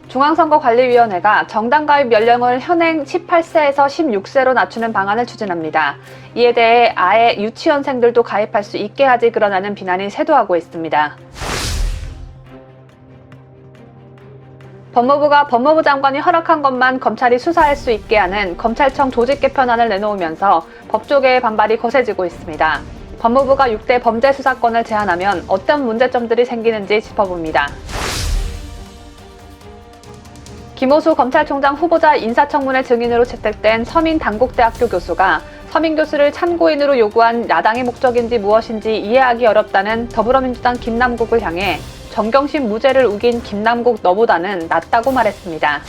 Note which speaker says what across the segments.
Speaker 1: 중앙선거관리위원회가 정당 가입 연령을 현행 18세에서 16세로 낮추는 방안을 추진합니다. 이에 대해 아예 유치원생들도 가입할 수 있게 하지 그러냐는 비난이 쇄도하고 있습니다. 법무부가 법무부 장관이 허락한 것만 검찰이 수사할 수 있게 하는 검찰청 조직 개편안을 내놓으면서 법조계의 반발이 거세지고 있습니다. 법무부가 6대 범죄 수사권을 제한하면 어떤 문제점들이 생기는지 짚어봅니다. 김호수 검찰총장 후보자 인사청문회 증인으로 채택된 서민당국대학교 교수가 서민 교수를 참고인으로 요구한 야당의 목적인지 무엇인지 이해하기 어렵다는 더불어민주당 김남국을 향해 정경심 무죄를 우긴 김남국 너보다는 낫다고 말했습니다.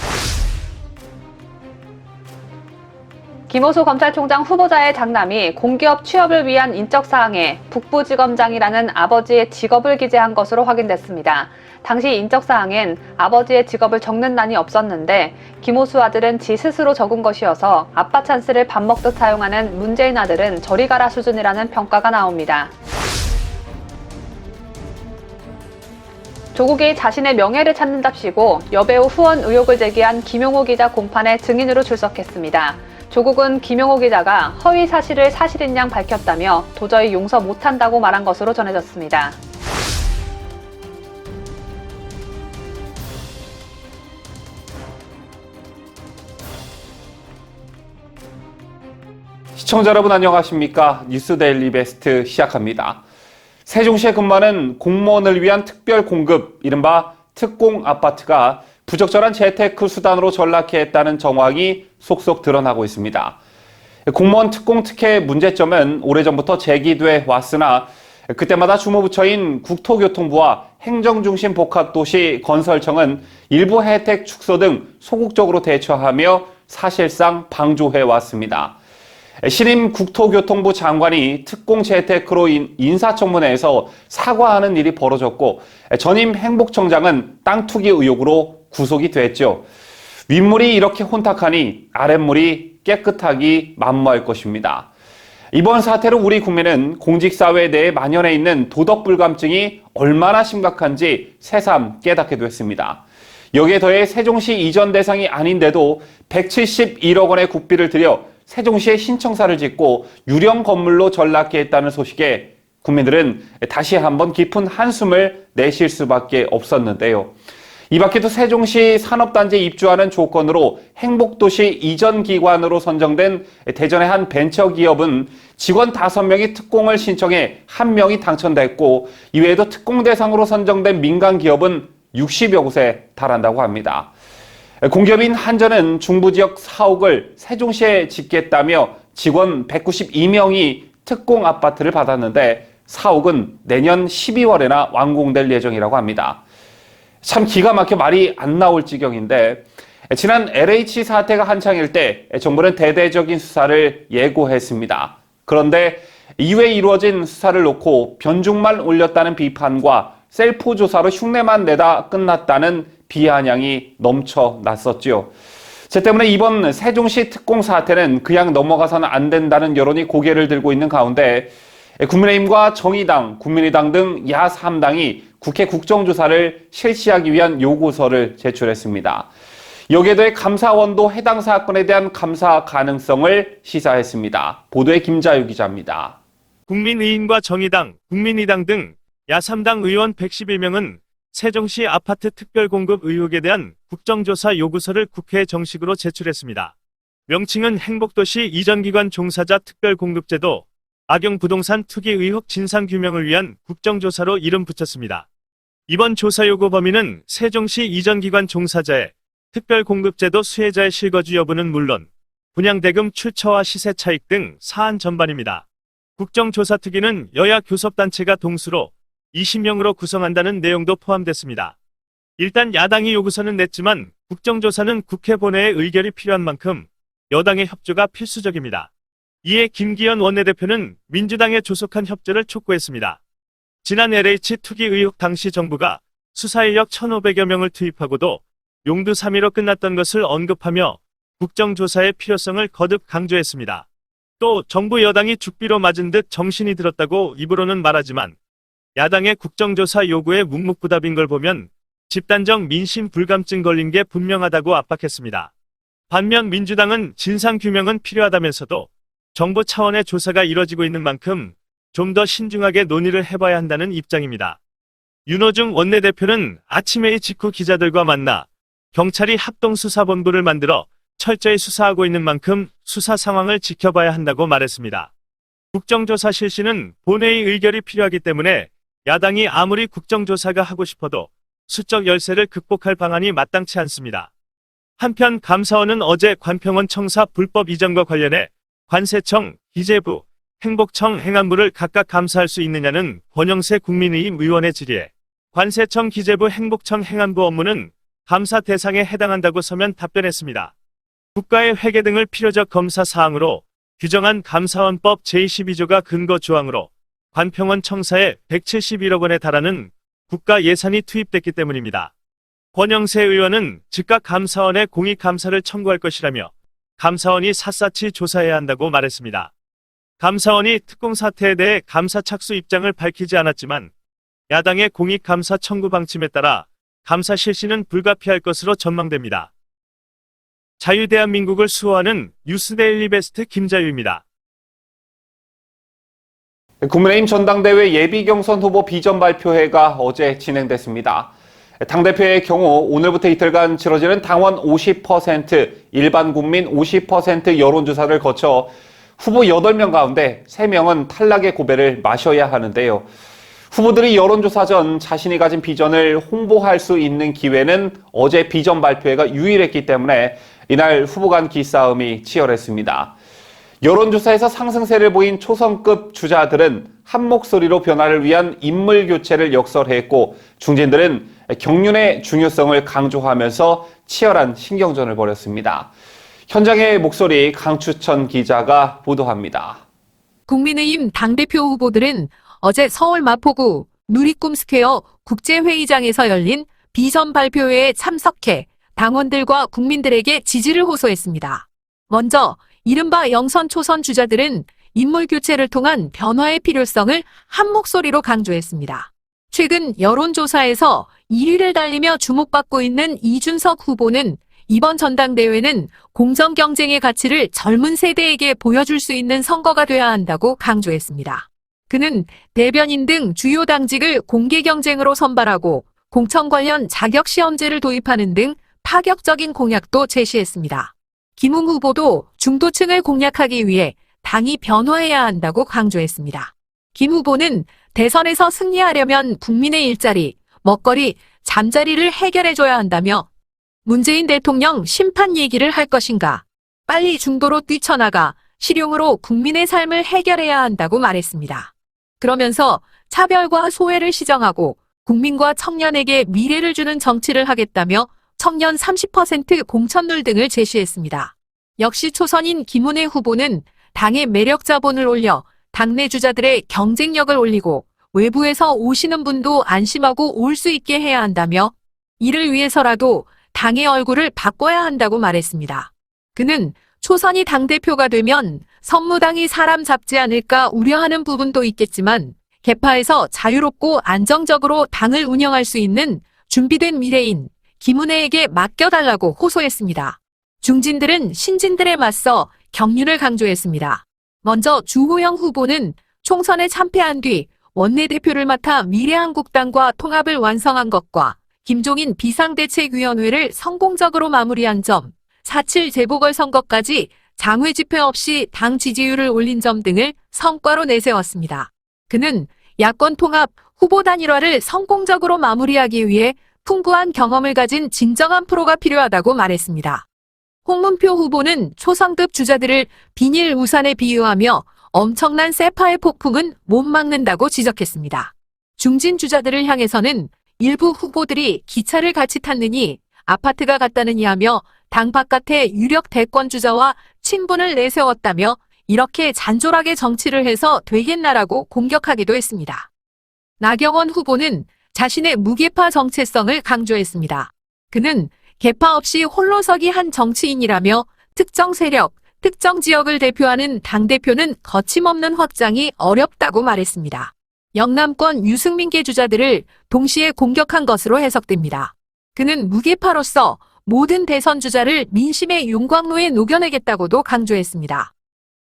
Speaker 1: 김호수 검찰총장 후보자의 장남이 공기업 취업을 위한 인적사항에 북부지검장이라는 아버지의 직업을 기재한 것으로 확인됐습니다. 당시 인적사항엔 아버지의 직업을 적는 난이 없었는데 김호수 아들은 지 스스로 적은 것이어서 아빠 찬스를 밥 먹듯 사용하는 문재인 아들은 저리 가라 수준이라는 평가가 나옵니다. 조국이 자신의 명예를 찾는답시고 여배우 후원 의혹을 제기한 김용호 기자 공판에 증인으로 출석했습니다. 조국은 김용호 기자가 허위 사실을 사실인 양 밝혔다며 도저히 용서 못한다고 말한 것으로 전해졌습니다.
Speaker 2: 시청자 여러분 안녕하십니까? 뉴스데일리 베스트 시작합니다. 세종시에 근무하는 공무원을 위한 특별 공급, 이른바 특공 아파트가 부적절한 재테크 수단으로 전락해 했다는 정황이 속속 드러나고 있습니다. 공무원 특공 특혜의 문제점은 오래전부터 제기돼 왔으나 그때마다 주무부처인 국토교통부와 행정중심 복합도시 건설청은 일부 혜택 축소 등 소극적으로 대처하며 사실상 방조해 왔습니다. 신임 국토교통부 장관이 특공 재테크로 인사청문회에서 사과하는 일이 벌어졌고 전임 행복청장은 땅 투기 의혹으로 구속이 됐죠. 윗물이 이렇게 혼탁하니 아랫물이 깨끗하기 만무할 것입니다. 이번 사태로 우리 국민은 공직사회 내에 만연해 있는 도덕불감증이 얼마나 심각한지 새삼 깨닫게 됐습니다. 여기에 더해 세종시 이전 대상이 아닌데도 171억 원의 국비를 들여 세종시에 신청사를 짓고 유령 건물로 전락해 했다는 소식에 국민들은 다시 한번 깊은 한숨을 내쉴 수밖에 없었는데요. 이 밖에도 세종시 산업단지에 입주하는 조건으로 행복도시 이전 기관으로 선정된 대전의 한 벤처기업은 직원 5명이 특공을 신청해 1명이 당첨됐고 이외에도 특공 대상으로 선정된 민간기업은 60여 곳에 달한다고 합니다. 공기업인 한전은 중부지역 사옥을 세종시에 짓겠다며 직원 192명이 특공 아파트를 받았는데 사옥은 내년 12월에나 완공될 예정이라고 합니다. 참 기가 막혀 말이 안 나올 지경인데 지난 LH 사태가 한창일 때 정부는 대대적인 수사를 예고했습니다. 그런데 이후에 이루어진 수사를 놓고 변죽만 올렸다는 비판과 셀프 조사로 흉내만 내다 끝났다는 비아냥이 넘쳐났었죠. 제 때문에 이번 세종시 특공 사태는 그냥 넘어가서는 안 된다는 여론이 고개를 들고 있는 가운데 국민의힘과 정의당, 국민의당 등 야 3당이 국회 국정조사를 실시하기 위한 요구서를 제출했습니다. 여기에 더해 감사원도 해당 사건에 대한 감사 가능성을 시사했습니다. 보도에 김자유 기자입니다.
Speaker 3: 국민의힘과 정의당, 국민의당 등 야 3당 의원 111명은 세종시 아파트 특별공급 의혹에 대한 국정조사 요구서를 국회에 정식으로 제출했습니다. 명칭은 행복도시 이전기관 종사자 특별공급제도 악용 부동산 투기 의혹 진상규명을 위한 국정조사로 이름 붙였습니다. 이번 조사 요구 범위는 세종시 이전기관 종사자의 특별공급제도 수혜자의 실거주 여부는 물론 분양대금 출처와 시세 차익 등 사안 전반입니다. 국정조사 특위는 여야 교섭단체가 동수로 20명으로 구성한다는 내용도 포함됐습니다. 일단 야당이 요구서는 냈지만 국정조사는 국회 본회의 의결이 필요한 만큼 여당의 협조가 필수적입니다. 이에 김기현 원내대표는 민주당에 조속한 협조를 촉구했습니다. 지난 LH 투기 의혹 당시 정부가 수사인력 1,500여 명을 투입하고도 용두 3위로 끝났던 것을 언급하며 국정조사의 필요성을 거듭 강조했습니다. 또 정부 여당이 죽비로 맞은 듯 정신이 들었다고 입으로는 말하지만 야당의 국정조사 요구에 묵묵부답인 걸 보면 집단적 민심 불감증 걸린 게 분명하다고 압박했습니다. 반면 민주당은 진상규명은 필요하다면서도 정부 차원의 조사가 이뤄지고 있는 만큼 좀 더 신중하게 논의를 해봐야 한다는 입장입니다. 윤호중 원내대표는 아침 회의 직후 기자들과 만나 경찰이 합동수사본부를 만들어 철저히 수사하고 있는 만큼 수사 상황을 지켜봐야 한다고 말했습니다. 국정조사 실시는 본회의 의결이 필요하기 때문에 야당이 아무리 국정조사가 하고 싶어도 수적 열세를 극복할 방안이 마땅치 않습니다. 한편 감사원은 어제 관평원 청사 불법 이전과 관련해 관세청, 기재부, 행복청, 행안부를 각각 감사할 수 있느냐는 권영세 국민의힘 의원의 질의에 관세청, 기재부, 행복청, 행안부 업무는 감사 대상에 해당한다고 서면 답변했습니다. 국가의 회계 등을 필요적 검사 사항으로 규정한 감사원법 제22조가 근거 조항으로 관평원 청사에 171억 원에 달하는 국가 예산이 투입됐기 때문입니다. 권영세 의원은 즉각 감사원에 공익감사를 청구할 것이라며 감사원이 샅샅이 조사해야 한다고 말했습니다. 감사원이 특공 사태에 대해 감사 착수 입장을 밝히지 않았지만 야당의 공익감사 청구 방침에 따라 감사 실시는 불가피할 것으로 전망됩니다. 자유대한민국을 수호하는 뉴스데일리 베스트 김자유입니다.
Speaker 2: 국민의힘 전당대회 예비경선 후보 비전 발표회가 어제 진행됐습니다. 당대표의 경우 오늘부터 이틀간 치러지는 당원 50%, 일반 국민 50% 여론조사를 거쳐 후보 8명 가운데 3명은 탈락의 고배를 마셔야 하는데요. 후보들이 여론조사 전 자신이 가진 비전을 홍보할 수 있는 기회는 어제 비전 발표회가 유일했기 때문에 이날 후보 간 기싸움이 치열했습니다. 여론조사에서 상승세를 보인 초선급 주자들은 한 목소리로 변화를 위한 인물 교체를 역설했고 중진들은 경륜의 중요성을 강조하면서 치열한 신경전을 벌였습니다. 현장의 목소리 강추천 기자가 보도합니다.
Speaker 4: 국민의힘 당대표 후보들은 어제 서울 마포구 누리꿈스퀘어 국제회의장에서 열린 비전 발표회에 참석해 당원들과 국민들에게 지지를 호소했습니다. 먼저 이른바 영선 초선 주자들은 인물 교체를 통한 변화의 필요성을 한 목소리로 강조했습니다. 최근 여론조사에서 1위를 달리며 주목받고 있는 이준석 후보는 이번 전당대회는 공정 경쟁의 가치를 젊은 세대에게 보여줄 수 있는 선거가 돼야 한다고 강조했습니다. 그는 대변인 등 주요 당직을 공개 경쟁으로 선발하고 공천 관련 자격 시험제를 도입하는 등 파격적인 공약도 제시했습니다. 김웅 후보도 중도층을 공략하기 위해 당이 변화해야 한다고 강조했습니다. 김 후보는 대선에서 승리하려면 국민의 일자리, 먹거리, 잠자리를 해결해줘야 한다며 문재인 대통령 심판 얘기를 할 것인가, 빨리 중도로 뛰쳐나가 실용으로 국민의 삶을 해결해야 한다고 말했습니다. 그러면서 차별과 소외를 시정하고 국민과 청년에게 미래를 주는 정치를 하겠다며 청년 30% 공천룰 등을 제시했습니다. 역시 초선인 김은혜 후보는 당의 매력 자본을 올려 당내 주자들의 경쟁력을 올리고 외부에서 오시는 분도 안심하고 올 수 있게 해야 한다며 이를 위해서라도 당의 얼굴을 바꿔야 한다고 말했습니다. 그는 초선이 당대표가 되면 선무당이 사람 잡지 않을까 우려하는 부분도 있겠지만 개파에서 자유롭고 안정적으로 당을 운영할 수 있는 준비된 미래인 김은혜에게 맡겨달라고 호소했습니다. 중진들은 신진들에 맞서 경륜을 강조했습니다. 먼저 주호영 후보는 총선에 참패한 뒤 원내대표를 맡아 미래한국당과 통합을 완성한 것과 김종인 비상대책위원회를 성공적으로 마무리한 점, 4.7 재보궐선거까지 장외 집회 없이 당 지지율을 올린 점 등을 성과로 내세웠습니다. 그는 야권 통합, 후보 단일화를 성공적으로 마무리하기 위해 풍부한 경험을 가진 진정한 프로가 필요하다고 말했습니다. 홍문표 후보는 초선급 주자들을 비닐 우산에 비유하며 엄청난 세파의 폭풍은 못 막는다고 지적했습니다. 중진 주자들을 향해서는 일부 후보들이 기차를 같이 탔느니 아파트가 같다느니 하며 당 바깥에 유력 대권 주자와 친분을 내세웠다며 이렇게 잔졸하게 정치를 해서 되겠나라고 공격하기도 했습니다. 나경원 후보는 자신의 무계파 정체성을 강조했습니다. 그는 계파 없이 홀로서기 한 정치인이라며 특정 세력, 특정 지역을 대표하는 당대표는 거침없는 확장이 어렵다고 말했습니다. 영남권 유승민계 주자들을 동시에 공격한 것으로 해석됩니다. 그는 무게파로서 모든 대선 주자를 민심의 용광로에 녹여내겠다고도 강조했습니다.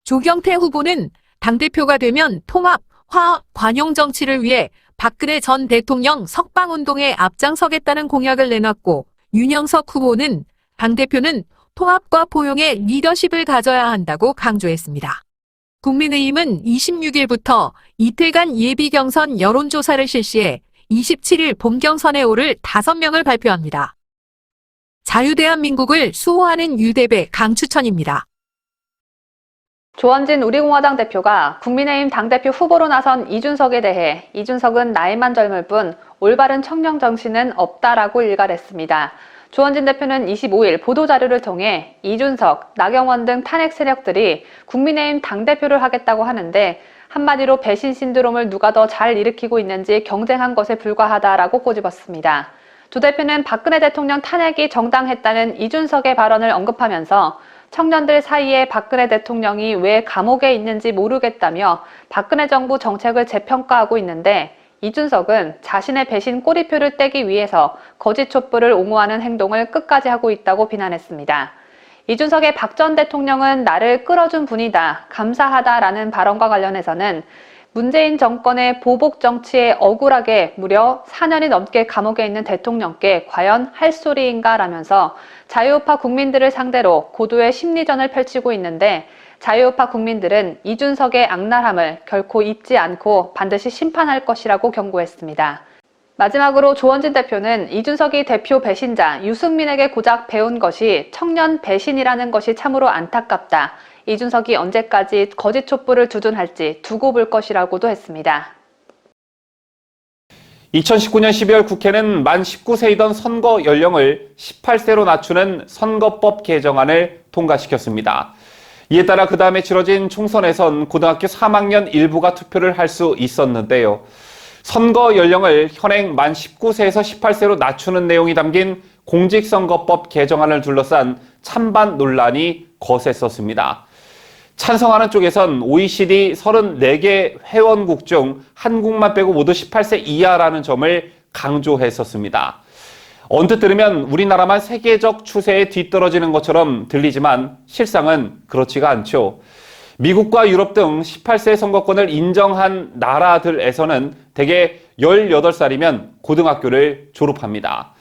Speaker 4: 조경태 후보는 당대표가 되면 통합, 화합, 관용 정치를 위해 박근혜 전 대통령 석방운동에 앞장서겠다는 공약을 내놨고, 윤영석 후보는 당대표는 통합과 포용의 리더십을 가져야 한다고 강조했습니다. 국민의힘은 26일부터 이틀간 예비경선 여론조사를 실시해 27일 본경선에 오를 5명을 발표합니다. 자유대한민국을 수호하는 유대배 강추천입니다.
Speaker 1: 조원진 우리공화당 대표가 국민의힘 당대표 후보로 나선 이준석에 대해 이준석은 나이만 젊을 뿐 올바른 청년 정신은 없다라고 일갈했습니다. 조원진 대표는 25일 보도자료를 통해 이준석, 나경원 등 탄핵 세력들이 국민의힘 당대표를 하겠다고 하는데 한마디로 배신 신드롬을 누가 더 잘 일으키고 있는지 경쟁한 것에 불과하다라고 꼬집었습니다. 조 대표는 박근혜 대통령 탄핵이 정당했다는 이준석의 발언을 언급하면서 청년들 사이에 박근혜 대통령이 왜 감옥에 있는지 모르겠다며 박근혜 정부 정책을 재평가하고 있는데 이준석은 자신의 배신 꼬리표를 떼기 위해서 거짓 촛불을 옹호하는 행동을 끝까지 하고 있다고 비난했습니다. 이준석의 박 전 대통령은 나를 끌어준 분이다, 감사하다라는 발언과 관련해서는 문재인 정권의 보복 정치에 억울하게 무려 4년이 넘게 감옥에 있는 대통령께 과연 할 소리인가 라면서 자유우파 국민들을 상대로 고도의 심리전을 펼치고 있는데 자유우파 국민들은 이준석의 악랄함을 결코 잊지 않고 반드시 심판할 것이라고 경고했습니다. 마지막으로 조원진 대표는 이준석이 대표 배신자 유승민에게 고작 배운 것이 청년 배신이라는 것이 참으로 안타깝다. 이준석이 언제까지 거짓 촛불을 두둔할지 두고 볼 것이라고도 했습니다.
Speaker 2: 2019년 12월 국회는 만 19세이던 선거 연령을 18세로 낮추는 선거법 개정안을 통과시켰습니다. 이에 따라 그 다음에 치러진 총선에선 고등학교 3학년 일부가 투표를 할 수 있었는데요. 선거 연령을 현행 만 19세에서 18세로 낮추는 내용이 담긴 공직선거법 개정안을 둘러싼 찬반 논란이 거셌었습니다. 찬성하는 쪽에선 OECD 34개 회원국 중 한국만 빼고 모두 18세 이하라는 점을 강조했었습니다. 언뜻 들으면 우리나라만 세계적 추세에 뒤떨어지는 것처럼 들리지만 실상은 그렇지가 않죠. 미국과 유럽 등 18세 선거권을 인정한 나라들에서는 대개 18살이면 고등학교를 졸업합니다.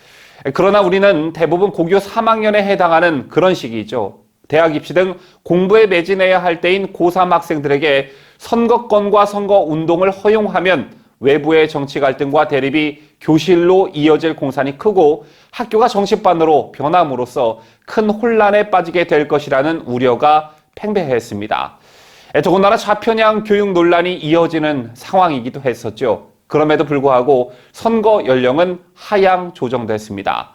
Speaker 2: 그러나 우리는 대부분 고교 3학년에 해당하는 그런 시기죠. 대학 입시 등 공부에 매진해야 할 때인 고3 학생들에게 선거권과 선거운동을 허용하면 외부의 정치 갈등과 대립이 교실로 이어질 공산이 크고 학교가 정치반으로 변함으로써 큰 혼란에 빠지게 될 것이라는 우려가 팽배했습니다. 더군다나 좌편향 교육 논란이 이어지는 상황이기도 했었죠. 그럼에도 불구하고 선거 연령은 하향 조정됐습니다.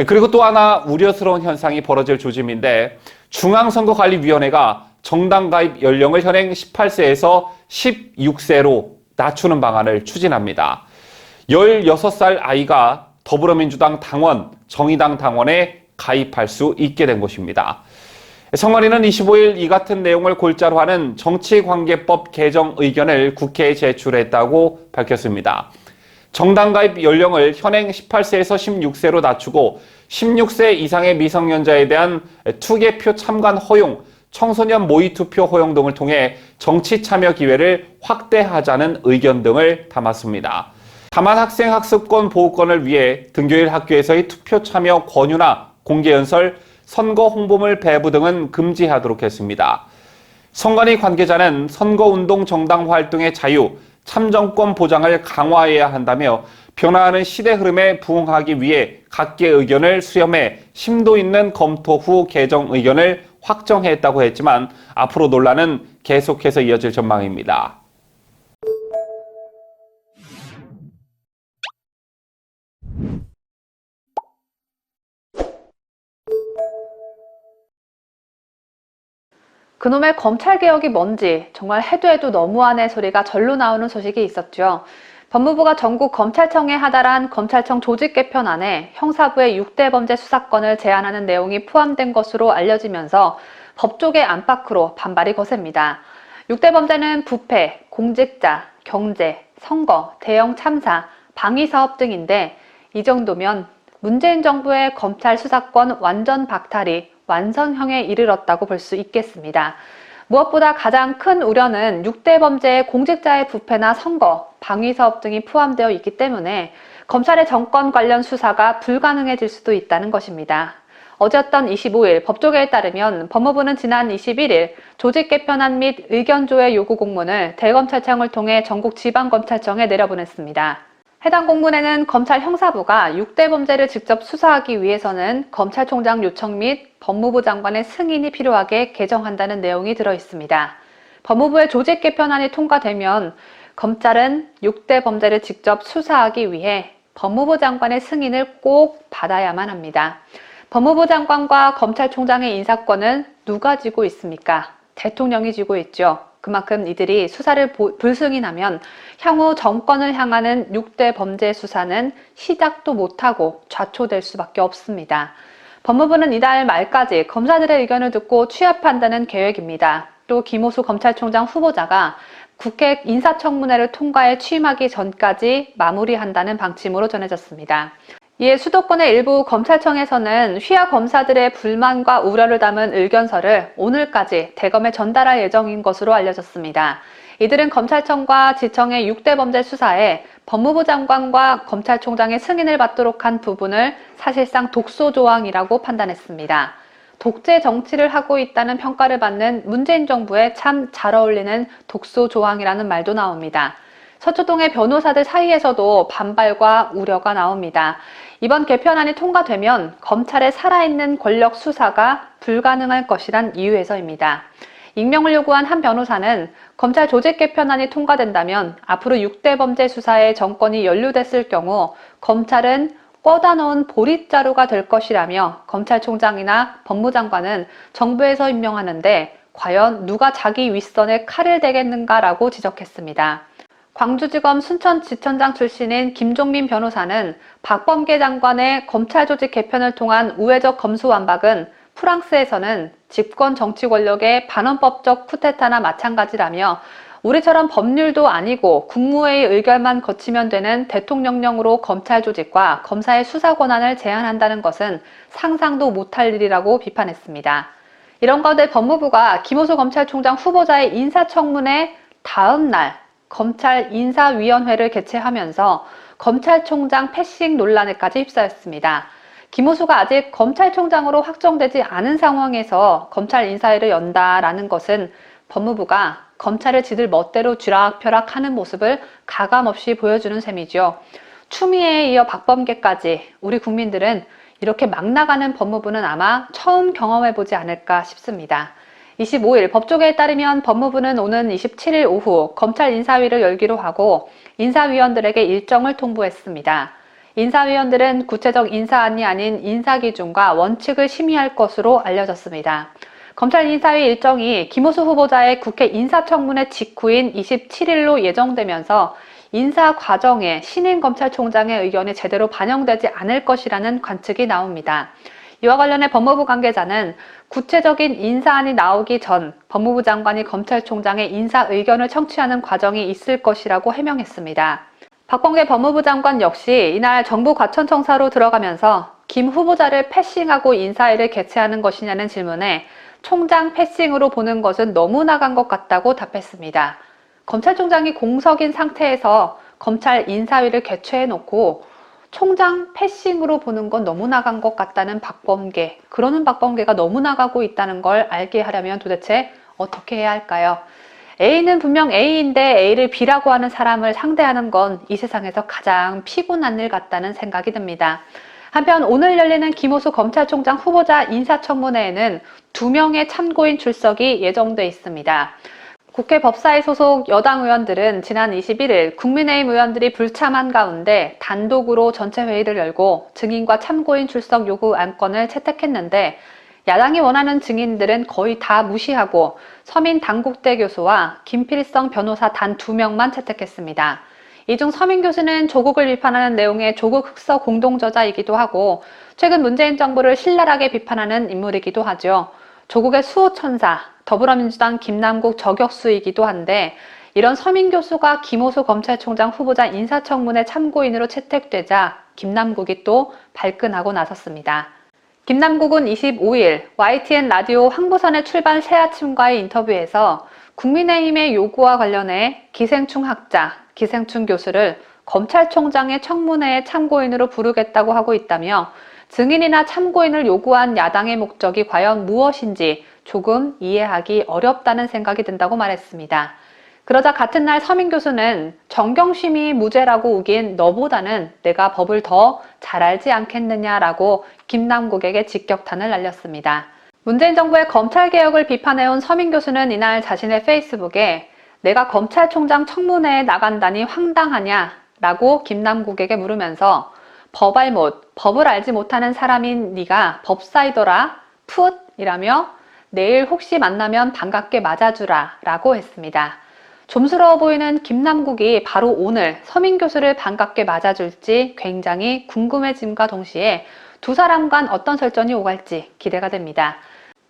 Speaker 2: 그리고 또 하나 우려스러운 현상이 벌어질 조짐인데 중앙선거관리위원회가 정당 가입 연령을 현행 18세에서 16세로 낮추는 방안을 추진합니다. 16살 아이가 더불어민주당 당원, 정의당 당원에 가입할 수 있게 된 것입니다. 선관위는 25일 이 같은 내용을 골자로 하는 정치관계법 개정 의견을 국회에 제출했다고 밝혔습니다. 정당 가입 연령을 현행 18세에서 16세로 낮추고 16세 이상의 미성년자에 대한 투개표 참관 허용, 청소년 모의투표 허용 등을 통해 정치 참여 기회를 확대하자는 의견 등을 담았습니다. 다만 학생 학습권 보호권을 위해 등교일 학교에서의 투표 참여 권유나 공개 연설, 선거 홍보물 배부 등은 금지하도록 했습니다. 선관위 관계자는 선거운동 정당 활동의 자유, 참정권 보장을 강화해야 한다며 변화하는 시대 흐름에 부응하기 위해 각계 의견을 수렴해 심도 있는 검토 후 개정 의견을 확정했다고 했지만 앞으로 논란은 계속해서 이어질 전망입니다.
Speaker 1: 그놈의 검찰개혁이 뭔지 정말 해도 해도 너무하네 소리가 절로 나오는 소식이 있었죠. 법무부가 전국 검찰청에 하달한 검찰청 조직 개편안에 형사부의 6대 범죄 수사권을 제한하는 내용이 포함된 것으로 알려지면서 법조계 안팎으로 반발이 거셉니다. 6대 범죄는 부패, 공직자, 경제, 선거, 대형 참사, 방위사업 등인데 이 정도면 문재인 정부의 검찰 수사권 완전 박탈이 완성형에 이르렀다고 볼 수 있겠습니다. 무엇보다 가장 큰 우려는 6대 범죄의 공직자의 부패나 선거, 방위사업 등이 포함되어 있기 때문에 검찰의 정권 관련 수사가 불가능해질 수도 있다는 것입니다. 어제였던 25일 법조계에 따르면 법무부는 지난 21일 조직 개편안 및 의견조회 요구 공문을 대검찰청을 통해 전국 지방검찰청에 내려보냈습니다. 해당 공문에는 검찰 형사부가 6대 범죄를 직접 수사하기 위해서는 검찰총장 요청 및 법무부 장관의 승인이 필요하게 개정한다는 내용이 들어 있습니다. 법무부의 조직 개편안이 통과되면 검찰은 6대 범죄를 직접 수사하기 위해 법무부 장관의 승인을 꼭 받아야만 합니다. 법무부 장관과 검찰총장의 인사권은 누가 쥐고 있습니까? 대통령이 쥐고 있죠. 그만큼 이들이 수사를 불승인하면 향후 정권을 향하는 6대 범죄 수사는 시작도 못하고 좌초될 수밖에 없습니다. 법무부는 이달 말까지 검사들의 의견을 듣고 취합한다는 계획입니다. 또 김호수 검찰총장 후보자가 국회 인사청문회를 통과해 취임하기 전까지 마무리한다는 방침으로 전해졌습니다. 이에 수도권의 일부 검찰청에서는 휘하 검사들의 불만과 우려를 담은 의견서를 오늘까지 대검에 전달할 예정인 것으로 알려졌습니다. 이들은 검찰청과 지청의 6대 범죄 수사에 법무부 장관과 검찰총장의 승인을 받도록 한 부분을 사실상 독소 조항이라고 판단했습니다. 독재 정치를 하고 있다는 평가를 받는 문재인 정부에 참 잘 어울리는 독소 조항이라는 말도 나옵니다. 서초동의 변호사들 사이에서도 반발과 우려가 나옵니다. 이번 개편안이 통과되면 검찰의 살아있는 권력 수사가 불가능할 것이란 이유에서입니다. 익명을 요구한 한 변호사는 검찰 조직 개편안이 통과된다면 앞으로 6대 범죄 수사에 정권이 연루됐을 경우 검찰은 꿔다 놓은 보릿자루가 될 것이라며 검찰총장이나 법무장관은 정부에서 임명하는데 과연 누가 자기 윗선에 칼을 대겠는가라고 지적했습니다. 광주지검 순천지청장 출신인 김종민 변호사는 박범계 장관의 검찰 조직 개편을 통한 우회적 검수완박은 프랑스에서는 집권 정치 권력의 반헌법적 쿠데타나 마찬가지라며 우리처럼 법률도 아니고 국무회의 의결만 거치면 되는 대통령령으로 검찰 조직과 검사의 수사 권한을 제한한다는 것은 상상도 못할 일이라고 비판했습니다. 이런 가운데 법무부가 김호수 검찰총장 후보자의 인사청문회 다음 날 검찰 인사위원회를 개최하면서 검찰총장 패싱 논란에까지 휩싸였습니다. 김호수가 아직 검찰총장으로 확정되지 않은 상황에서 검찰 인사회를 연다라는 것은 법무부가 검찰을 지들 멋대로 쥐락펴락하는 모습을 가감없이 보여주는 셈이죠. 추미애에 이어 박범계까지 우리 국민들은 이렇게 막 나가는 법무부는 아마 처음 경험해보지 않을까 싶습니다. 25일 법조계에 따르면 법무부는 오는 27일 오후 검찰 인사위를 열기로 하고 인사위원들에게 일정을 통보했습니다. 인사위원들은 구체적 인사안이 아닌 인사기준과 원칙을 심의할 것으로 알려졌습니다. 검찰 인사위 일정이 김호수 후보자의 국회 인사청문회 직후인 27일로 예정되면서 인사 과정에 신임 검찰총장의 의견이 제대로 반영되지 않을 것이라는 관측이 나옵니다. 이와 관련해 법무부 관계자는 구체적인 인사안이 나오기 전 법무부 장관이 검찰총장의 인사 의견을 청취하는 과정이 있을 것이라고 해명했습니다. 박범계 법무부 장관 역시 이날 정부 과천청사로 들어가면서 김 후보자를 패싱하고 인사회를 개최하는 것이냐는 질문에 총장 패싱으로 보는 것은 너무 나간 것 같다고 답했습니다. 검찰총장이 공석인 상태에서 검찰 인사위를 개최해놓고 총장 패싱으로 보는 건 너무 나간 것 같다는 박범계, 그러는 박범계가 너무 나가고 있다는 걸 알게 하려면 도대체 어떻게 해야 할까요? A는 분명 A인데 A를 B라고 하는 사람을 상대하는 건 이 세상에서 가장 피곤한 일 같다는 생각이 듭니다. 한편 오늘 열리는 김호수 검찰총장 후보자 인사청문회에는 2명의 참고인 출석이 예정돼 있습니다. 국회 법사위 소속 여당 의원들은 지난 21일 국민의힘 의원들이 불참한 가운데 단독으로 전체 회의를 열고 증인과 참고인 출석 요구 안건을 채택했는데 야당이 원하는 증인들은 거의 다 무시하고 서민 당국대 교수와 김필성 변호사 단 2명만 채택했습니다. 이 중 서민 교수는 조국을 비판하는 내용의 조국 흑서 공동저자이기도 하고 최근 문재인 정부를 신랄하게 비판하는 인물이기도 하죠. 조국의 수호천사, 더불어민주당 김남국 저격수이기도 한데 이런 서민 교수가 김호수 검찰총장 후보자 인사청문회 참고인으로 채택되자 김남국이 또 발끈하고 나섰습니다. 김남국은 25일 YTN 라디오 황보선의 출발 새아침과의 인터뷰에서 국민의힘의 요구와 관련해 기생충 학자, 기생충 교수를 검찰총장의 청문회에 참고인으로 부르겠다고 하고 있다며 증인이나 참고인을 요구한 야당의 목적이 과연 무엇인지 조금 이해하기 어렵다는 생각이 든다고 말했습니다. 그러자 같은 날 서민 교수는 정경심이 무죄라고 우긴 너보다는 내가 법을 더 잘 알지 않겠느냐라고 김남국에게 직격탄을 날렸습니다. 문재인 정부의 검찰개혁을 비판해온 서민 교수는 이날 자신의 페이스북에 내가 검찰총장 청문회에 나간다니 황당하냐 라고 김남국에게 물으면서 법알못, 법을 알지 못하는 사람인 네가 법사이더라 풋 이라며 내일 혹시 만나면 반갑게 맞아주라 라고 했습니다. 좀스러워 보이는 김남국이 바로 오늘 서민 교수를 반갑게 맞아줄지 굉장히 궁금해짐과 동시에 두 사람 간 어떤 설전이 오갈지 기대가 됩니다.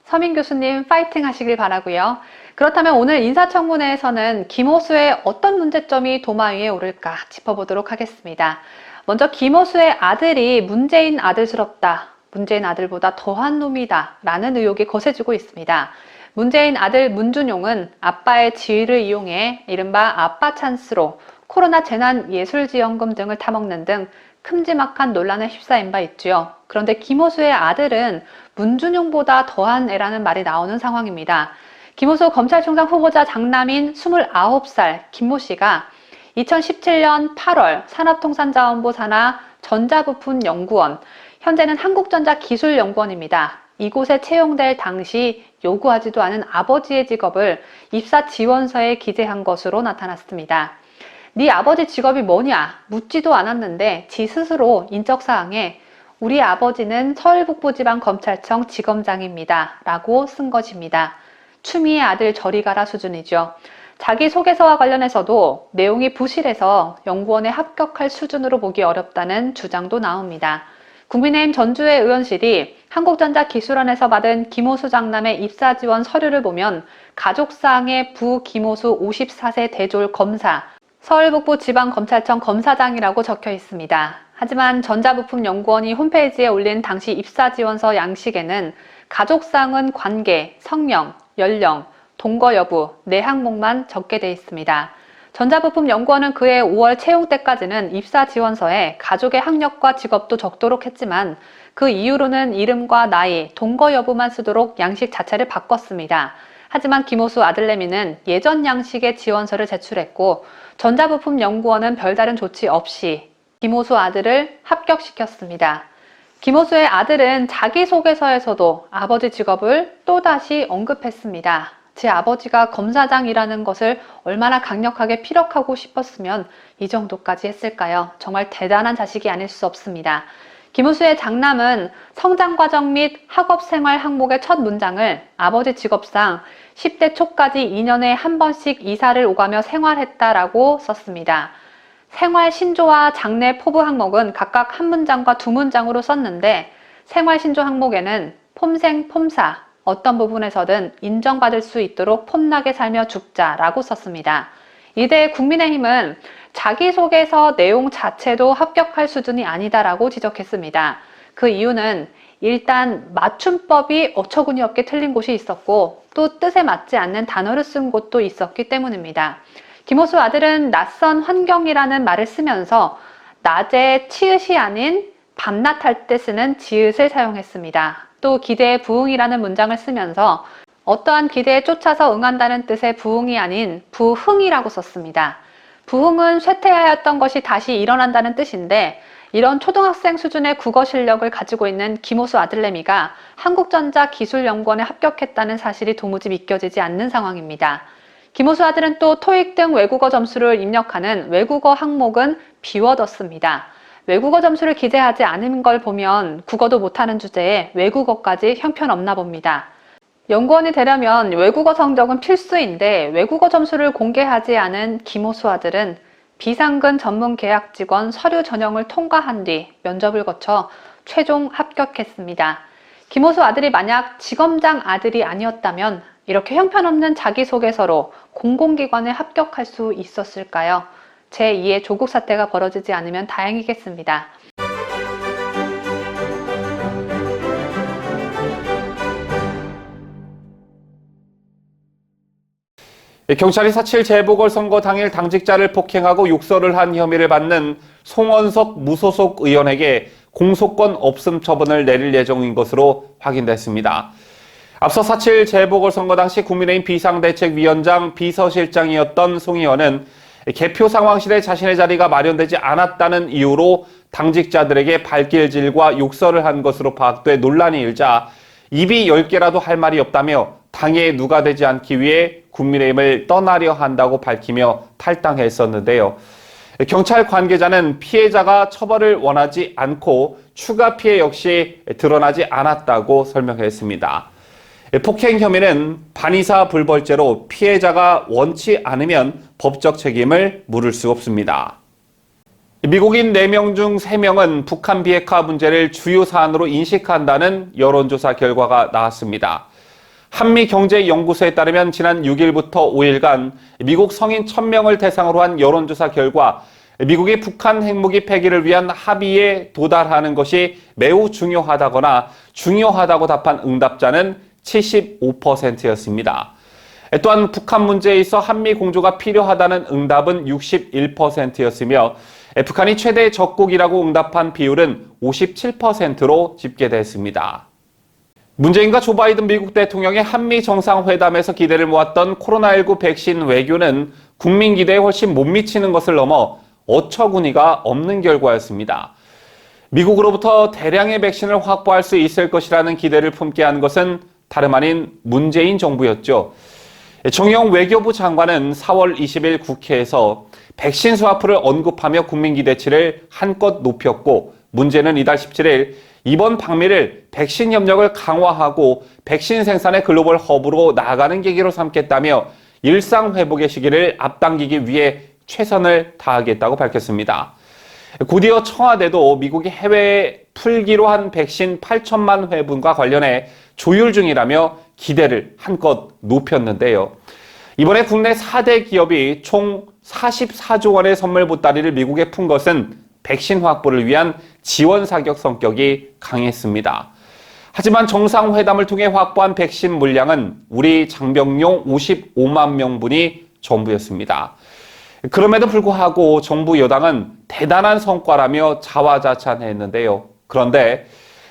Speaker 1: 서민 교수님 파이팅 하시길 바라고요. 그렇다면 오늘 인사청문회에서는 김호수의 어떤 문제점이 도마 위에 오를까 짚어보도록 하겠습니다. 먼저 김호수의 아들이 문재인 아들스럽다. 문재인 아들보다 더한 놈이다. 라는 의혹이 거세지고 있습니다. 문재인 아들 문준용은 아빠의 지위를 이용해 이른바 아빠 찬스로 코로나 재난예술지원금 등을 타먹는 등 큼지막한 논란에 휩싸인 바 있죠. 그런데 김호수의 아들은 문준용보다 더한 애라는 말이 나오는 상황입니다. 김호수 검찰총장 후보자 장남인 29살 김모 씨가 2017년 8월 산업통상자원부 산하 전자부품연구원, 현재는 한국전자기술연구원입니다. 이곳에 채용될 당시 요구하지도 않은 아버지의 직업을 입사 지원서에 기재한 것으로 나타났습니다. 네 아버지 직업이 뭐냐 묻지도 않았는데 지 스스로 인적사항에 우리 아버지는 서울북부지방검찰청 지검장입니다 라고 쓴 것입니다. 추미애 아들 저리 가라 수준이죠. 자기소개서와 관련해서도 내용이 부실해서 연구원에 합격할 수준으로 보기 어렵다는 주장도 나옵니다. 국민의힘 전주회 의원실이 한국전자기술원에서 받은 김호수 장남의 입사 지원 서류를 보면 가족사항에 부 김호수 54세 대졸 검사, 서울북부지방검찰청 검사장이라고 적혀 있습니다. 하지만 전자부품연구원이 홈페이지에 올린 당시 입사 지원서 양식에는 가족사항은 관계, 성명, 연령, 동거 여부, 네 항목만 적게 돼 있습니다. 전자부품연구원은 그해 5월 채용 때까지는 입사 지원서에 가족의 학력과 직업도 적도록 했지만 그 이후로는 이름과 나이, 동거 여부만 쓰도록 양식 자체를 바꿨습니다. 하지만 김호수 아들내미는 예전 양식의 지원서를 제출했고 전자부품연구원은 별다른 조치 없이 김호수 아들을 합격시켰습니다. 김호수의 아들은 자기소개서에서도 아버지 직업을 또다시 언급했습니다. 제 아버지가 검사장이라는 것을 얼마나 강력하게 피력하고 싶었으면 이 정도까지 했을까요? 정말 대단한 자식이 아닐 수 없습니다. 김우수의 장남은 성장과정 및 학업생활 항목의 첫 문장을 아버지 직업상 10대 초까지 2년에 한 번씩 이사를 오가며 생활했다라고 썼습니다. 생활 신조와 장래 포부 항목은 각각 한 문장과 두 문장으로 썼는데 생활 신조 항목에는 폼생 폼사, 어떤 부분에서든 인정받을 수 있도록 폼나게 살며 죽자라고 썼습니다. 이때 국민의힘은 자기소개서 내용 자체도 합격할 수준이 아니다라고 지적했습니다. 그 이유는 일단 맞춤법이 어처구니 없게 틀린 곳이 있었고 또 뜻에 맞지 않는 단어를 쓴 곳도 있었기 때문입니다. 김호수 아들은 낯선 환경이라는 말을 쓰면서 낮에 치읓이 아닌 밤낮 할 때 쓰는 지읒을 사용했습니다. 또 기대에 부응이라는 문장을 쓰면서 어떠한 기대에 쫓아서 응한다는 뜻의 부응이 아닌 부흥이라고 썼습니다. 부흥은 쇠퇴하였던 것이 다시 일어난다는 뜻인데 이런 초등학생 수준의 국어 실력을 가지고 있는 김호수 아들내미가 한국전자기술연구원에 합격했다는 사실이 도무지 믿겨지지 않는 상황입니다. 김호수 아들은 또 토익 등 외국어 점수를 입력하는 외국어 항목은 비워뒀습니다. 외국어 점수를 기재하지 않은 걸 보면 국어도 못하는 주제에 외국어까지 형편없나 봅니다. 연구원이 되려면 외국어 성적은 필수인데 외국어 점수를 공개하지 않은 김호수 아들은 비상근 전문 계약 직원 서류 전형을 통과한 뒤 면접을 거쳐 최종 합격했습니다. 김호수 아들이 만약 지검장 아들이 아니었다면 이렇게 형편없는 자기소개서로 공공기관에 합격할 수 있었을까요? 제2의 조국 사태가 벌어지지 않으면 다행이겠습니다.
Speaker 2: 경찰이 4.7 재보궐선거 당일 당직자를 폭행하고 욕설을 한 혐의를 받는 송원석 무소속 의원에게 공소권 없음 처분을 내릴 예정인 것으로 확인됐습니다. 앞서 4.7 재보궐선거 당시 국민의힘 비상대책위원장 비서실장이었던 송 의원은 개표 상황실에 자신의 자리가 마련되지 않았다는 이유로 당직자들에게 발길질과 욕설을 한 것으로 파악돼 논란이 일자 입이 10개라도 할 말이 없다며 당에 누가 되지 않기 위해 국민의힘을 떠나려 한다고 밝히며 탈당했었는데요. 경찰 관계자는 피해자가 처벌을 원하지 않고 추가 피해 역시 드러나지 않았다고 설명했습니다. 폭행 혐의는 반의사 불벌죄로 피해자가 원치 않으면 법적 책임을 물을 수 없습니다. 미국인 4명 중 3명은 북한 비핵화 문제를 주요 사안으로 인식한다는 여론조사 결과가 나왔습니다. 한미경제연구소에 따르면 지난 6일부터 5일간 미국 성인 1000명을 대상으로 한 여론조사 결과 미국이 북한 핵무기 폐기를 위한 합의에 도달하는 것이 매우 중요하다거나 중요하다고 답한 응답자는 75%였습니다. 또한 북한 문제에 있어 한미 공조가 필요하다는 응답은 61%였으며 북한이 최대 적국이라고 응답한 비율은 57%로 집계됐습니다. 문재인과 조 바이든 미국 대통령의 한미 정상회담에서 기대를 모았던 코로나19 백신 외교는 국민 기대에 훨씬 못 미치는 것을 넘어 어처구니가 없는 결과였습니다. 미국으로부터 대량의 백신을 확보할 수 있을 것이라는 기대를 품게 한 것은 다름 아닌 문재인 정부였죠. 정의용 외교부 장관은 4월 20일 국회에서 백신 스와프를 언급하며 국민 기대치를 한껏 높였고 문제는 이달 17일 이번 방미를 백신 협력을 강화하고 백신 생산의 글로벌 허브로 나아가는 계기로 삼겠다며 일상 회복의 시기를 앞당기기 위해 최선을 다하겠다고 밝혔습니다. 곧이어 청와대도 미국이 해외에 풀기로 한 백신 8천만 회분과 관련해 조율 중이라며 기대를 한껏 높였는데요. 이번에 국내 4대 기업이 총 44조 원의 선물 보따리를 미국에 푼 것은 백신 확보를 위한 지원 사격 성격이 강했습니다. 하지만 정상회담을 통해 확보한 백신 물량은 우리 장병용 55만 명분이 전부였습니다. 그럼에도 불구하고 정부 여당은 대단한 성과라며 자화자찬했는데요. 그런데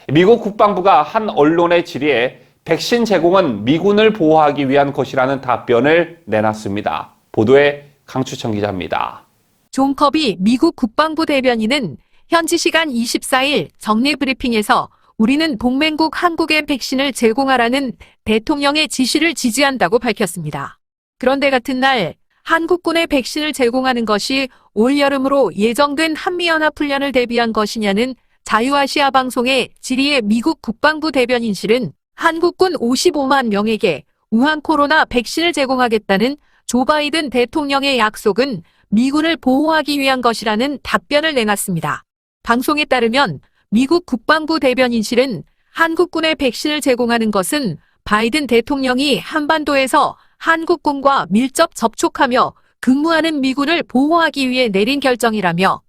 Speaker 2: 미국 국방부가 한 언론의 질의에 백신 제공은 미군을 보호하기 위한 것이라는 답변을 내놨습니다. 보도에 강추천 기자입니다.
Speaker 4: 존 커비 미국 국방부 대변인은 현지 시간 24일 정례 브리핑에서 우리는 동맹국 한국에 백신을 제공하라는 대통령의 지시를 지지한다고 밝혔습니다. 그런데 같은 날 한국군에 백신을 제공하는 것이 올 여름으로 예정된 한미연합훈련을 대비한 것이냐는 자유아시아 방송의 질의에 미국 국방부 대변인실은 한국군 55만 명에게 우한 코로나 백신을 제공하겠다는 조 바이든 대통령의 약속은 미군을 보호하기 위한 것이라는 답변을 내놨습니다. 방송에 따르면 미국 국방부 대변인실은 한국군에 백신을 제공하는 것은 바이든 대통령이 한반도에서 한국군과 밀접 접촉하며 근무하는 미군을 보호하기 위해 내린 결정이라며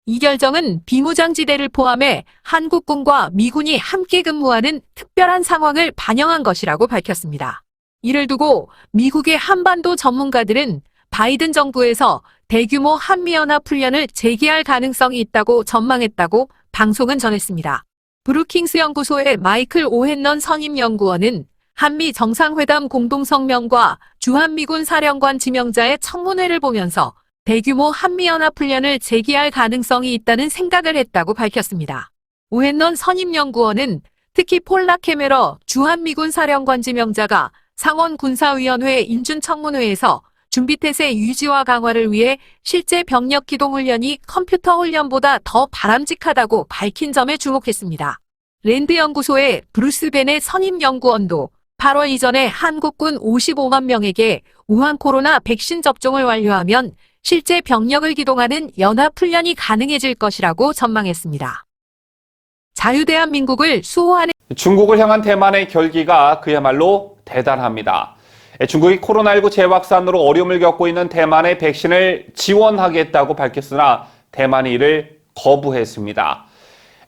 Speaker 4: 이 결정은 비무장지대를 포함해 한국군과 미군이 함께 근무하는 특별한 상황을 반영한 것이라고 밝혔습니다. 이를 두고 미국의 한반도 전문가들은 바이든 정부에서 대규모 한미연합훈련을 재개할 가능성이 있다고 전망했다고 방송은 전했습니다. 브루킹스 연구소의 마이클 오헨넌 선임연구원은 한미 정상회담 공동성명과 주한미군 사령관 지명자의 청문회를 보면서 대규모 한미연합훈련을 재개할 가능성이 있다는 생각을 했다고 밝혔습니다. 오헨넌 선임연구원은 특히 폴라 캐메러 주한미군 사령관 지명자가 상원군사위원회 인준청문회에서 준비태세 유지와 강화를 위해 실제 병력 기동 훈련이 컴퓨터 훈련보다 더 바람직하다고 밝힌 점에 주목했습니다. 랜드 연구소의 브루스 벤의 선임연구원도 8월 이전에 한국군 55만 명에게 우한 코로나 백신 접종을 완료하면 실제 병력을 기동하는 연합훈련이 가능해질 것이라고 전망했습니다. 자유대한민국을 수호하는
Speaker 2: 중국을 향한 대만의 결기가 그야말로 대단합니다. 중국이 코로나19 재확산으로 어려움을 겪고 있는 대만의 백신을 지원하겠다고 밝혔으나 대만이 이를 거부했습니다.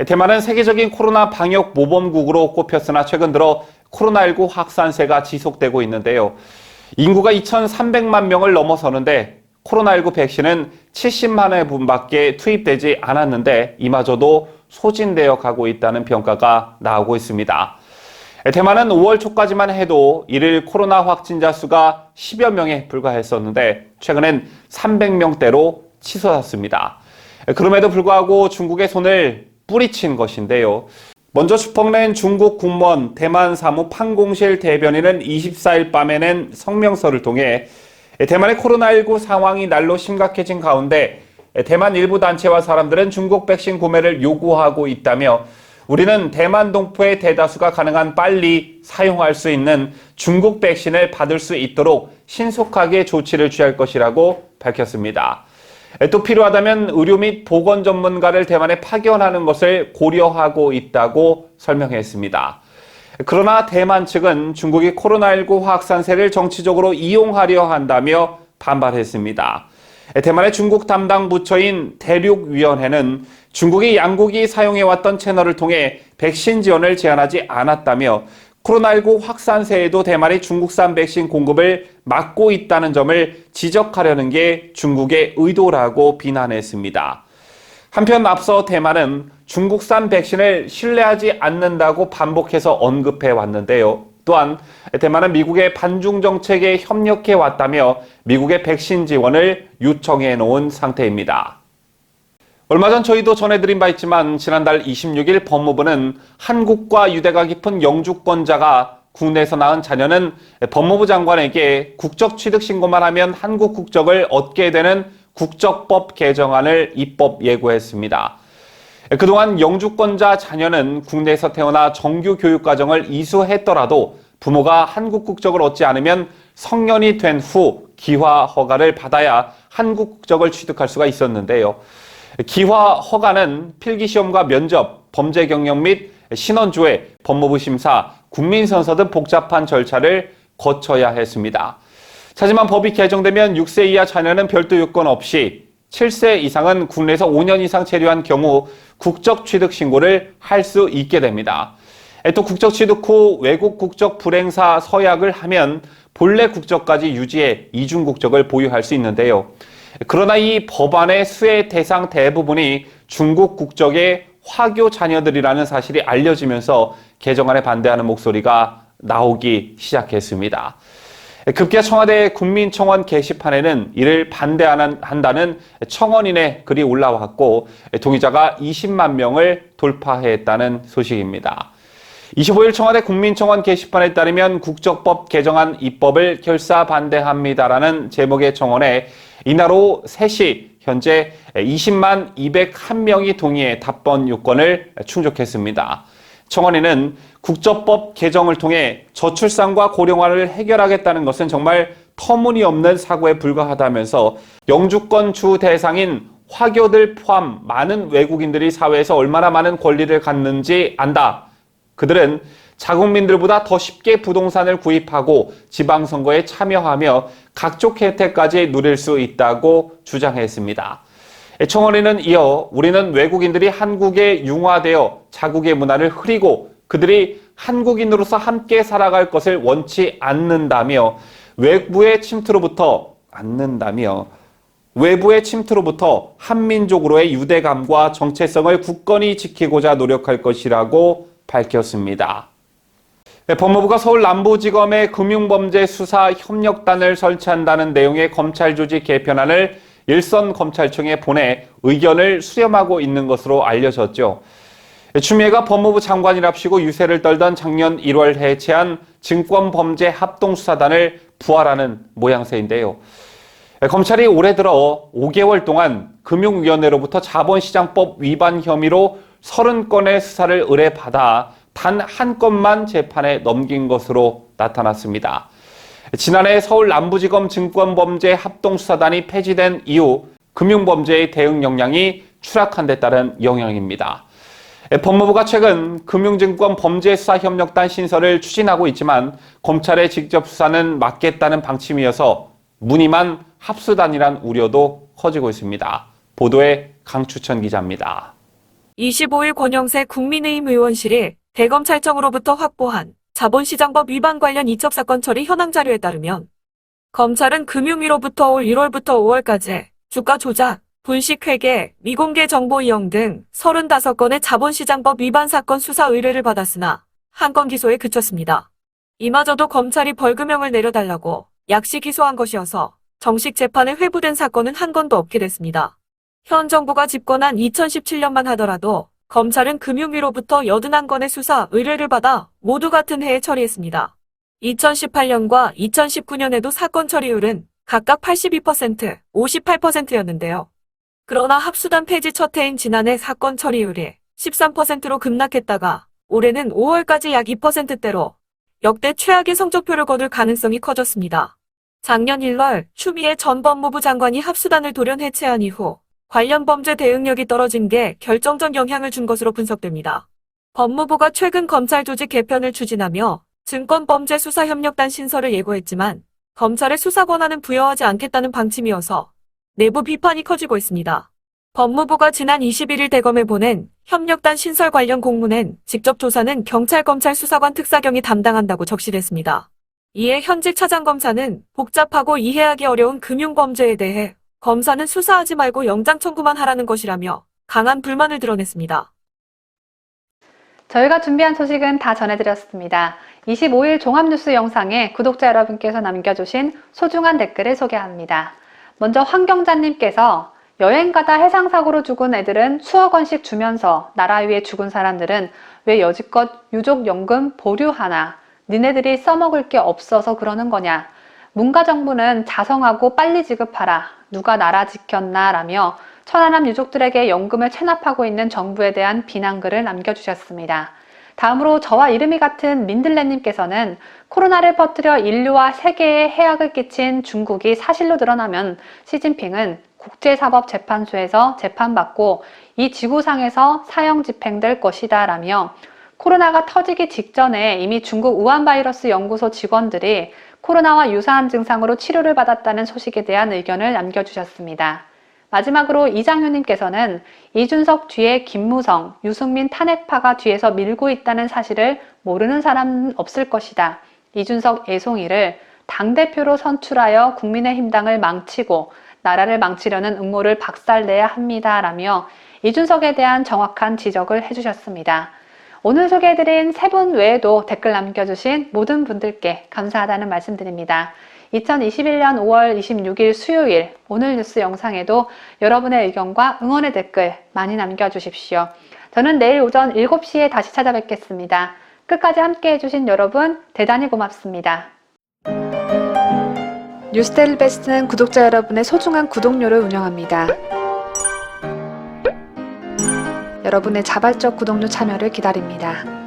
Speaker 2: 대만은 세계적인 코로나 방역 모범국으로 꼽혔으나 최근 들어 코로나19 확산세가 지속되고 있는데요. 인구가 2,300만 명을 넘어서는데 코로나19 백신은 70만 회분밖에 투입되지 않았는데 이마저도 소진되어 가고 있다는 평가가 나오고 있습니다. 대만은 5월 초까지만 해도 일일 코로나 확진자 수가 10여 명에 불과했었는데 최근엔 300명대로 치솟았습니다. 그럼에도 불구하고 중국의 손을 뿌리친 것인데요. 먼저 주펑렌 중국 국무원 대만 사무 판공실 대변인은 24일 밤에 낸 성명서를 통해 대만의 코로나19 상황이 날로 심각해진 가운데 대만 일부 단체와 사람들은 중국 백신 구매를 요구하고 있다며 우리는 대만 동포의 대다수가 가능한 빨리 사용할 수 있는 중국 백신을 받을 수 있도록 신속하게 조치를 취할 것이라고 밝혔습니다. 또 필요하다면 의료 및 보건 전문가를 대만에 파견하는 것을 고려하고 있다고 설명했습니다. 그러나 대만 측은 중국이 코로나19 확산세를 정치적으로 이용하려 한다며 반발했습니다. 대만의 중국 담당 부처인 대륙위원회는 중국이 양국이 사용해왔던 채널을 통해 백신 지원을 제한하지 않았다며 코로나19 확산세에도 대만이 중국산 백신 공급을 막고 있다는 점을 지적하려는 게 중국의 의도라고 비난했습니다. 한편 앞서 대만은 중국산 백신을 신뢰하지 않는다고 반복해서 언급해 왔는데요. 또한 대만은 미국의 반중 정책에 협력해 왔다며 미국의 백신 지원을 요청해 놓은 상태입니다. 얼마 전 저희도 전해드린 바 있지만 지난달 26일 법무부는 한국과 유대가 깊은 영주권자가 국내에서 낳은 자녀는 법무부 장관에게 국적 취득 신고만 하면 한국 국적을 얻게 되는 국적법 개정안을 입법 예고했습니다. 그동안 영주권자 자녀는 국내에서 태어나 정규 교육 과정을 이수했더라도 부모가 한국 국적을 얻지 않으면 성년이 된 후 기화 허가를 받아야 한국 국적을 취득할 수가 있었는데요. 기화 허가는 필기시험과 면접, 범죄 경력 및 신원조회, 법무부 심사, 국민선서 등 복잡한 절차를 거쳐야 했습니다. 하지만 법이 개정되면 6세 이하 자녀는 별도 요건 없이 7세 이상은 국내에서 5년 이상 체류한 경우 국적 취득 신고를 할 수 있게 됩니다. 또 국적 취득 후 외국 국적 불행사 서약을 하면 본래 국적까지 유지해 이중 국적을 보유할 수 있는데요. 그러나 이 법안의 수혜 대상 대부분이 중국 국적의 화교 자녀들이라는 사실이 알려지면서 개정안에 반대하는 목소리가 나오기 시작했습니다. 급기야 청와대 국민청원 게시판에는 이를 반대한다는 청원인의 글이 올라왔고 동의자가 20만 명을 돌파했다는 소식입니다. 25일 청와대 국민청원 게시판에 따르면 국적법 개정안 입법을 결사 반대합니다라는 제목의 청원에 이날 오후 3시 현재 20만 201명이 동의해 답변 요건을 충족했습니다. 청원인은 국적법 개정을 통해 저출산과 고령화를 해결하겠다는 것은 정말 터무니없는 사고에 불과하다면서 영주권 주 대상인 화교들 포함 많은 외국인들이 사회에서 얼마나 많은 권리를 갖는지 안다. 그들은 자국민들보다 더 쉽게 부동산을 구입하고 지방선거에 참여하며 각종 혜택까지 누릴 수 있다고 주장했습니다. 청원인은 이어 우리는 외국인들이 한국에 융화되어 자국의 문화를 흐리고 그들이 한국인으로서 함께 살아갈 것을 원치 않는다며 외부의 침투로부터 한민족으로의 유대감과 정체성을 굳건히 지키고자 노력할 것이라고 밝혔습니다. 법무부가 서울 남부지검에 금융범죄 수사 협력단을 설치한다는 내용의 검찰 조직 개편안을 일선검찰청에 보내 의견을 수렴하고 있는 것으로 알려졌죠. 추미애가 법무부 장관이랍시고 유세를 떨던 작년 1월 해체한 증권범죄 합동수사단을 부활하는 모양새인데요. 검찰이 올해 들어 5개월 동안 금융위원회로부터 자본시장법 위반 혐의로 30건의 수사를 의뢰받아 단 한 건만 재판에 넘긴 것으로 나타났습니다. 지난해 서울 남부지검 증권범죄 합동수사단이 폐지된 이후 금융범죄의 대응 역량이 추락한 데 따른 영향입니다. 법무부가 최근 금융증권범죄수사협력단 신설을 추진하고 있지만 검찰의 직접 수사는 막겠다는 방침이어서 무늬만 합수단이란 우려도 커지고 있습니다. 보도에 강추천 기자입니다.
Speaker 5: 25일 권영세 국민의힘 의원실이 대검찰청으로부터 확보한 자본시장법 위반 관련 이첩사건 처리 현황 자료에 따르면 검찰은 금융위로부터 올 1월부터 5월까지 주가 조작, 분식회계, 미공개 정보 이용 등 35건의 자본시장법 위반 사건 수사 의뢰를 받았으나 한 건 기소에 그쳤습니다. 이마저도 검찰이 벌금형을 내려달라고 약식 기소한 것이어서 정식 재판에 회부된 사건은 한 건도 없게 됐습니다. 현 정부가 집권한 2017년만 하더라도 검찰은 금융위로부터 81건의 수사 의뢰를 받아 모두 같은 해에 처리했습니다. 2018년과 2019년에도 사건 처리율은 각각 82%, 58%였는데요. 그러나 합수단 폐지 첫 해인 지난해 사건 처리율이 13%로 급락했다가 올해는 5월까지 약 2%대로 역대 최악의 성적표를 거둘 가능성이 커졌습니다. 작년 1월 추미애 전 법무부 장관이 합수단을 돌연 해체한 이후 관련 범죄 대응력이 떨어진 게 결정적 영향을 준 것으로 분석됩니다. 법무부가 최근 검찰 조직 개편을 추진하며 증권범죄수사협력단 신설을 예고했지만 검찰의 수사 권한은 부여하지 않겠다는 방침이어서 내부 비판이 커지고 있습니다. 법무부가 지난 21일 대검에 보낸 협력단 신설 관련 공문엔 직접 조사는 경찰 수사관 특사경이 담당한다고 적시됐습니다. 이에 현직 차장검사는 복잡하고 이해하기 어려운 금융범죄에 대해 검사는 수사하지 말고 영장 청구만 하라는 것이라며 강한 불만을 드러냈습니다.
Speaker 1: 저희가 준비한 소식은 다 전해드렸습니다. 25일 종합뉴스 영상에 구독자 여러분께서 남겨주신 소중한 댓글을 소개합니다. 먼저 황경자님께서 여행 가다 해상사고로 죽은 애들은 수억 원씩 주면서 나라 위해 죽은 사람들은 왜 여지껏 유족연금 보류하나? 니네들이 써먹을 게 없어서 그러는 거냐? 문가 정부는 자성하고 빨리 지급하라. 누가 나라 지켰나? 라며 천안함 유족들에게 연금을 체납하고 있는 정부에 대한 비난글을 남겨주셨습니다. 다음으로 저와 이름이 같은 민들레님께서는 코로나를 퍼뜨려 인류와 세계에 해악을 끼친 중국이 사실로 드러나면 시진핑은 국제사법재판소에서 재판받고 이 지구상에서 사형 집행될 것이다 라며 코로나가 터지기 직전에 이미 중국 우한 바이러스 연구소 직원들이 코로나와 유사한 증상으로 치료를 받았다는 소식에 대한 의견을 남겨주셨습니다. 마지막으로 이장효님께서는 이준석 뒤에 김무성, 유승민 탄핵파가 뒤에서 밀고 있다는 사실을 모르는 사람은 없을 것이다. 이준석 애송이를 당대표로 선출하여 국민의힘당을 망치고 나라를 망치려는 음모를 박살내야 합니다. 라며 이준석에 대한 정확한 지적을 해주셨습니다. 오늘 소개해드린 세 분 외에도 댓글 남겨주신 모든 분들께 감사하다는 말씀드립니다. 2021년 5월 26일 수요일 오늘 뉴스 영상에도 여러분의 의견과 응원의 댓글 많이 남겨주십시오. 저는 내일 오전 7시에 다시 찾아뵙겠습니다. 끝까지 함께 해주신 여러분 대단히 고맙습니다. 뉴스데일리 베스트는 구독자 여러분의 소중한 구독료를 운영합니다. 여러분의 자발적 구독료 참여를 기다립니다.